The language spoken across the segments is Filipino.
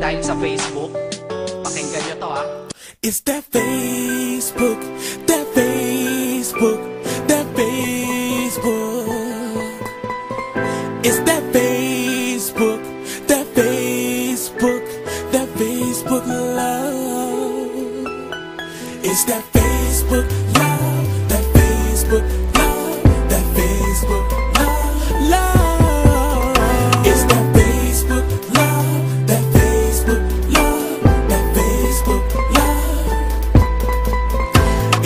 time sa Facebook. Pakinggan nyo to, ha. It's that Facebook, that Facebook, that Facebook. It's that Facebook, that Facebook, that Facebook love. It's that Facebook love, that Facebook love, that Facebook love, love. It's that Facebook love, that Facebook love, that Facebook love.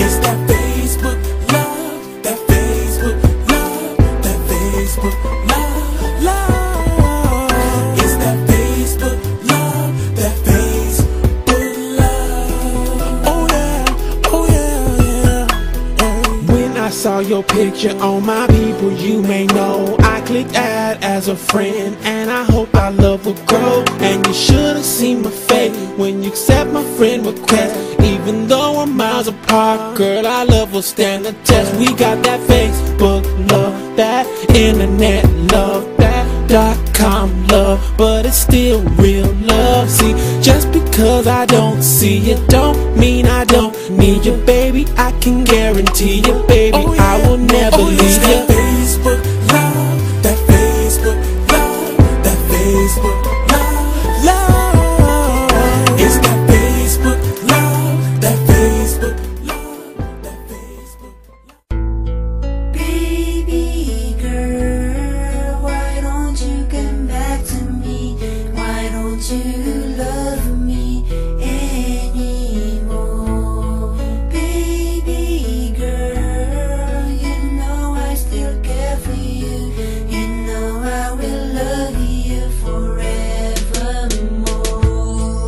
It's that Facebook love, that Facebook love, that Facebook love, love. It's that Facebook love, that Facebook love. Oh yeah, oh yeah, yeah, yeah. When I saw your picture on my people, you may know I clicked add as a friend, and I hope our love will grow. And you should've seen my face when you accept my friend request. Even though we're miles apart, girl, our love will stand the test. We got that Facebook love, that internet love, that .com love, but it's still real love. See, just because I don't see you don't mean I don't need you, baby. I can guarantee you, baby, I will never leave you. Facebook love, that Facebook love, that Facebook love, love. It's that Facebook love, that Facebook love, that Facebook love. Baby girl, why don't you come back to me? Why don't you love me anymore? Baby girl, you know I still care for you. You know I will love you forevermore.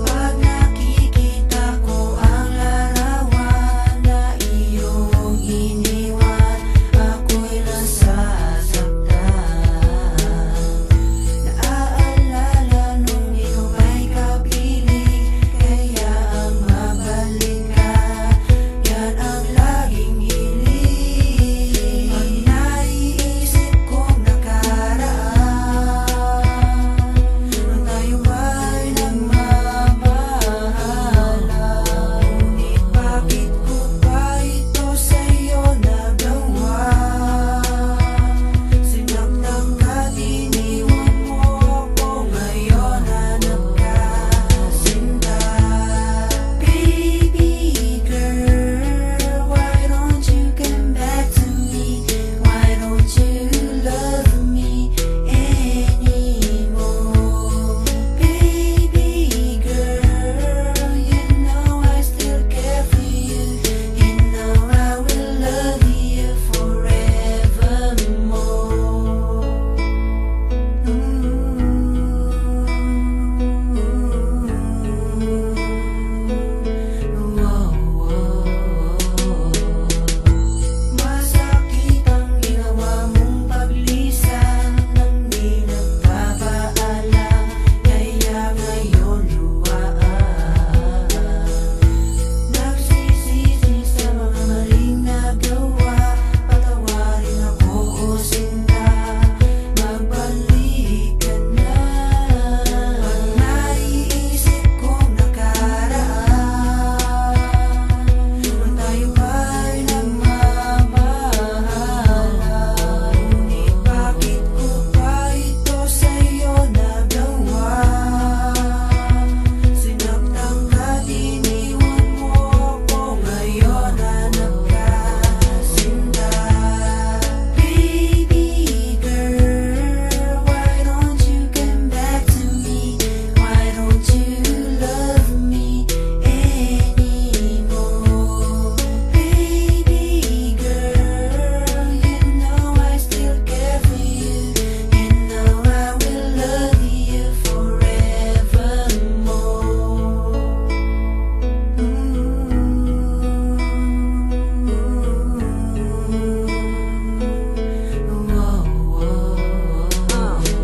Pag nakikita ko ang larawan na iyong iniwan, ako'y nasasaktan. Naaalala nung ikaw ay kapiling, kaya ang mabalik ka, yan ang laging hiling. Pag naiisip kong nakaraan, nung tayo ba'y nagmamahalan, ngunit bakit ko pa ito sa'yo nagawa? Sinaktan ka, iniwan mo ako, ngayon hanap ka, sinta. Baby girl, why don't you come back to me? Why don't you love me anymore? Baby girl, you know I still care for you. You know I will love you forevermore. Masakit ang ginawa mong paglisan nang di nagpapaalam, kaya ngayon luwaan. Nagsisisi sa mga maling nagawa, patawarin ako o sinta, magbalik ka na. Pag naiisip kong nakaraan, nung tayo ba'y nagmamahalan, ngunit bakit ko pa ito sa'yo nagawa? Sinaktan ka, iniwan mo ako, ngayon hanap ka, sinta. Baby girl, why don't you come back to me? Why don't you love me anymore? Baby girl, you know I still care for you. You know I will love you forevermore.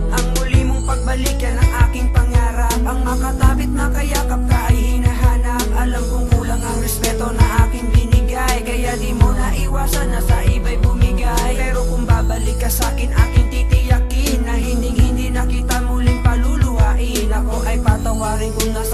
Ang muli mong pagbalik, yan ang aking pangarap. Ang makatapit na kayakap ka ay hinahanap. Alam kong kulang ang respeto na aking binigay, kaya di mo naiwasan na sa iba'y bumigay. Pero kung babalik ka sa'kin, aking titiyakin na hindi na kita muling paluluhain. Ako ay patawarin kung nasa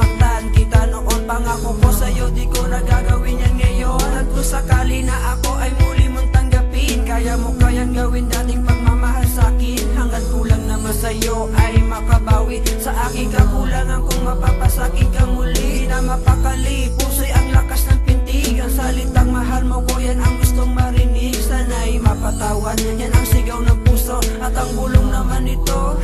aking kakulangan kung mapapasakit ka muli. Di na mapakali, puso'y ang lakas ng pintig. Ang salitang mahal mo ko, yan ang gustong marinig. Sana'y mapatawad, yan ang sigaw ng puso at ang bulong naman nito.